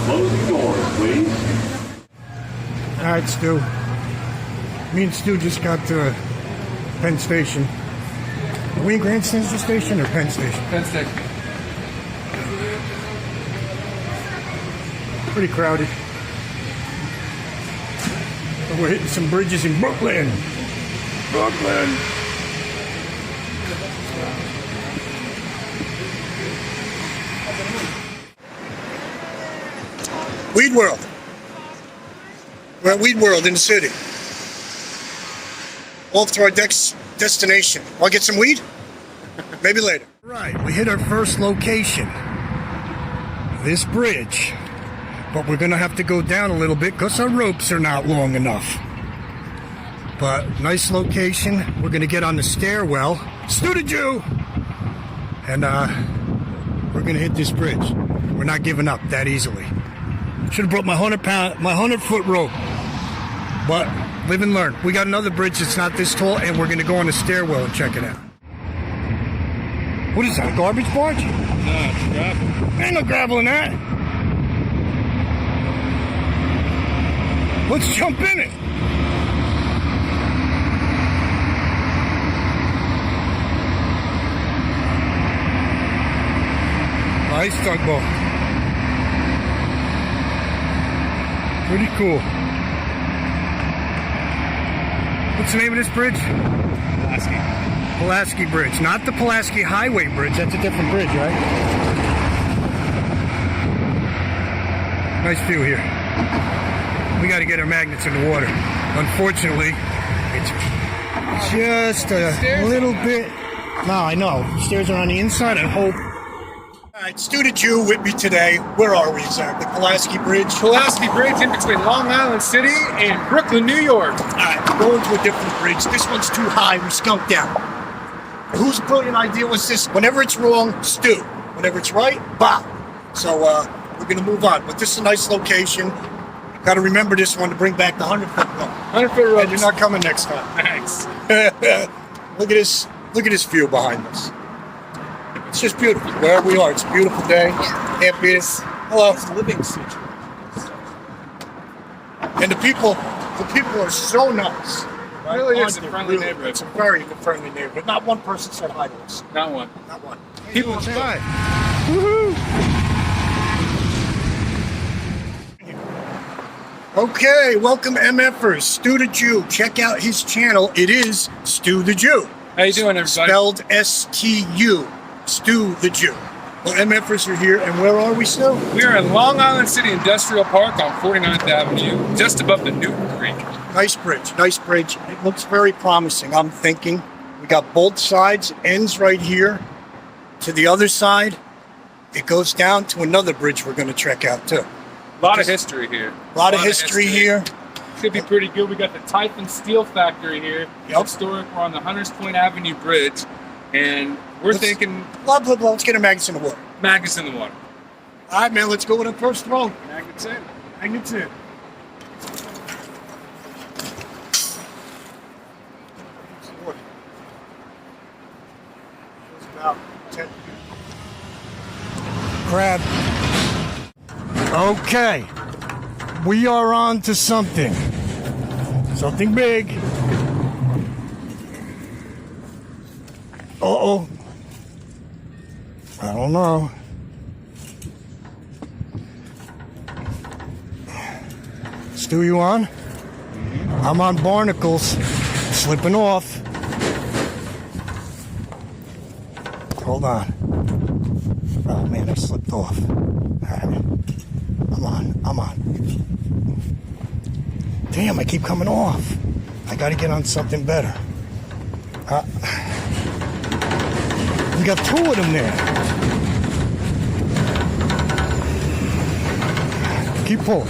Close the doors, please. All right, Stu. Me and Stu just got to Penn Station. Are we in Grand Central Station or Penn Station? Penn Station. Pretty crowded. But we're hitting some bridges in Brooklyn. Brooklyn. Weed World. We're at Weed World in the city. Off to our destination. Want to get some weed? Maybe later. Right, we hit our first location. This bridge. But we're going to have to go down a little bit because our ropes are not long enough. But nice location. We're going to get on the stairwell. Stu the Jew! And we're going to hit this bridge. We're not giving up that easily. Should have brought my 100-foot rope. But live and learn. We got another bridge that's not this tall, and we're going to go on the stairwell and check it out. What is that, a garbage barge? No, it's gravel. Ain't no gravel in that. Let's jump in it. Nice tugboat. Pretty cool. What's the name of this bridge? Pulaski Bridge. Not the Pulaski Highway Bridge. That's a different bridge, right? Nice view here. We got to get our magnets in the water. Unfortunately, it's just a little bit. No, I know. The stairs are on the inside. I hope. All right, Stu the Jew with me today. Where are we exactly? Pulaski Bridge? Pulaski Bridge in between Long Island City and Brooklyn, New York. All right, we're going to a different bridge. This one's too high. We skunked down. Whose brilliant idea was this? Whenever it's wrong, Stu. Whenever it's right, Bob. So we're going to move on. But this is a nice location. Got to remember this one to bring back the 100-foot rope. 100-foot rope. And you're not coming next time. Thanks. Look at this. Look at this view behind us. It's just beautiful. Wherever we are, it's a beautiful day. Can't beat it. Hello. It's living situation. And the people are so nice. Right? Really is a friendly neighborhood. It's a very friendly neighborhood. Not one person said hi to us. Not one. Not one. People say try. Woohoo! Okay, welcome MFers. Stu the Jew. Check out his channel. It is Stu the Jew. How you doing, everybody? Spelled S-T-U. Stu the Jew. Well, MFers are here, and where are we, Stu? We are in Long Island City Industrial Park on 49th Avenue, just above the Newton Creek. Nice bridge, nice bridge. It looks very promising. I'm thinking we got both sides, ends right here to the other side. It goes down to another bridge we're going to check out too. A lot of history here. A lot of history here. Should be pretty good. We got the Typhon Steel Factory here. Yep. Historic. We're on the Hunters Point Avenue Bridge, and we're thinking blah blah blah. Let's get our magnets in the water. magnets in the water. All right, man. Let's go with the first throw. Magnets in. Magnets in. About 10. Crab. Okay. We are on to something. Something big. Uh-oh. I don't know. Stu, you on? I'm on barnacles. Slipping off. Hold on. Oh man, I slipped off. Alright. I'm on. Damn, I keep coming off. I gotta get on something better. We got two of them there. Keep pulling.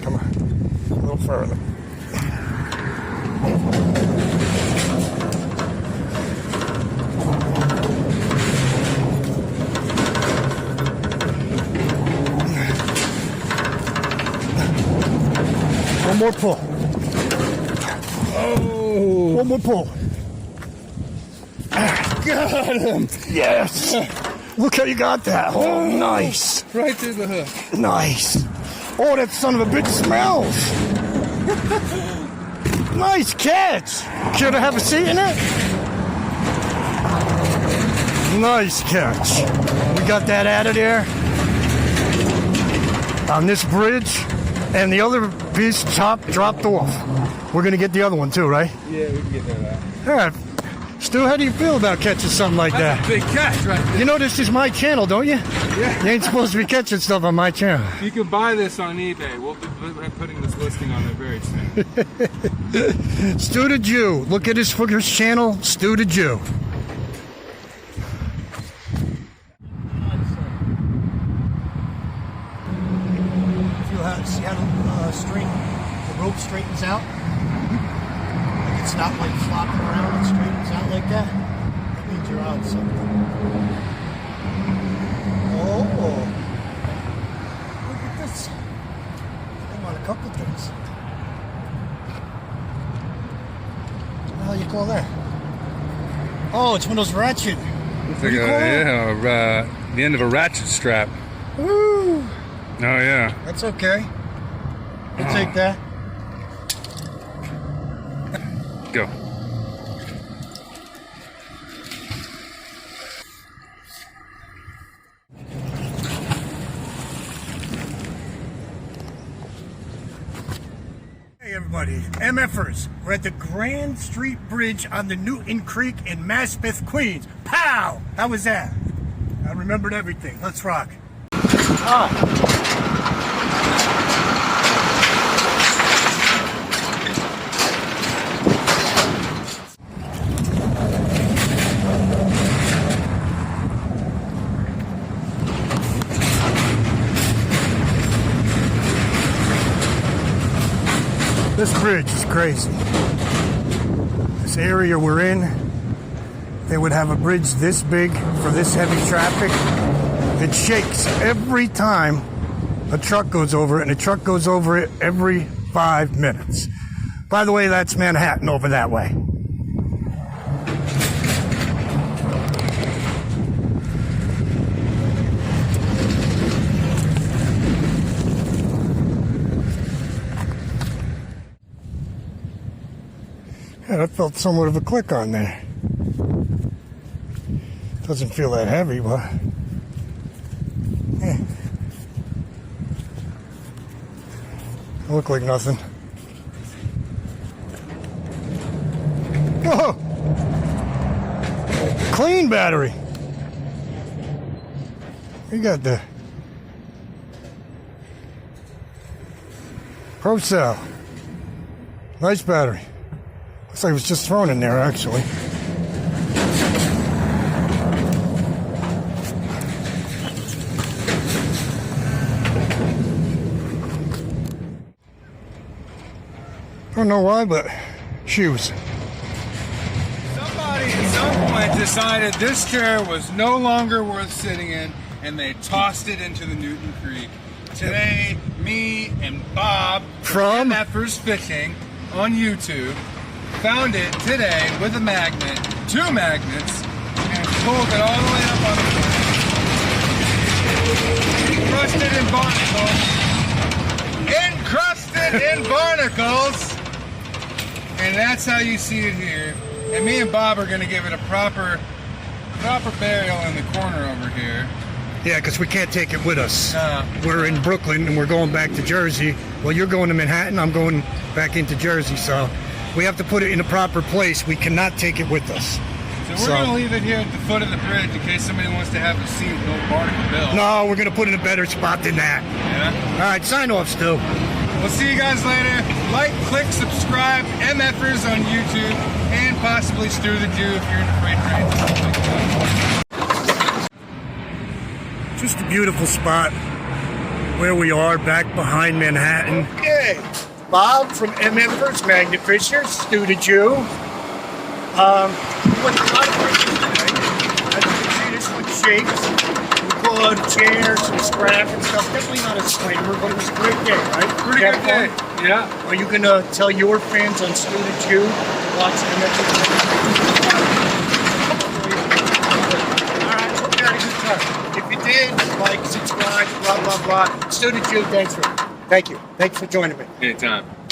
Come on. A little further. One more pull. Oh. One more pull. Got him. Yes. Look how you got that. Oh, nice. Right through the hook. Nice. Oh, that son of a bitch smells. Nice catch. Care to have a seat in it? Nice catch. We got that out of there. On this bridge. And the other piece dropped off. We're going to get the other one too, right? Yeah, we can get that out. All right. Stu, how do you feel about catching something like That's that? a big catch right there. You know this is my channel, don't you? Yeah. You ain't supposed to be catching stuff on my channel. You can buy this on eBay. We'll be putting this listing on there very soon. Stu the Jew. Look at his channel, Stu the Jew. See how the rope straightens out? Like it's not like flopping around, it straightens out like that. That means you're on something. Oh, look at this. I'm on a couple of things. What the hell you call that? Oh, it's one of those ratchet. It's like the end of a ratchet strap. Woo! Oh yeah. That's okay. I'll take that. Go. Hey everybody, MFers. We're at the Grand Street Bridge on the Newton Creek in Maspeth, Queens. Pow! How was that? I remembered everything. Let's rock. This bridge is crazy. This area we're in, they would have a bridge this big for this heavy traffic. It shakes every time a truck goes over it, and a truck goes over it every 5 minutes. By the way, that's Manhattan over that way. Yeah, that felt somewhat of a click on there. Doesn't feel that heavy, but yeah. Don't look like nothing. Whoa! Clean battery. You got the Pro Cell. Nice battery. Looks like it was just thrown in there, actually. I don't know why, but shoes. Somebody at some point decided this chair was no longer worth sitting in, and they tossed it into the Newton Creek. Today, me and Bob From MFers Fishing on YouTube found it today with a magnet, 2 magnets, and pulled it all the way up on the floor. Encrusted in barnacles. Encrusted in barnacles! And that's how you see it here. And me and Bob are going to give it a proper burial in the corner over here. Yeah, because we can't take it with us. No. We're in Brooklyn and we're going back to Jersey. Well, you're going to Manhattan, I'm going back into Jersey, so we have to put it in a proper place. We cannot take it with us. So we're going to leave it here at the foot of the bridge in case somebody wants to have a seat in Old Barnacle Bill. No, we're going to put it in a better spot than that. Yeah? All right, sign off, Stu. We'll see you guys later. Like, click, subscribe, MFers on YouTube, and possibly Stu the Jew if you're in the freight train. Just a beautiful spot where we are, back behind Manhattan. Okay, Bob from MFers, Magnet Fisher, Stu the Jew. We went to a lot of bridges today. As you can see, this one shakes. We pulled out a chair, some scrap and stuff. Definitely not a slammer, but it was a great day, right? Pretty good day. Yeah. Are you going to tell your fans on Stu the Jew to watch MFers? sir. If you did, like, subscribe, blah, blah, blah. Student Jew, thanks for, thank you. Thanks for joining me. Anytime.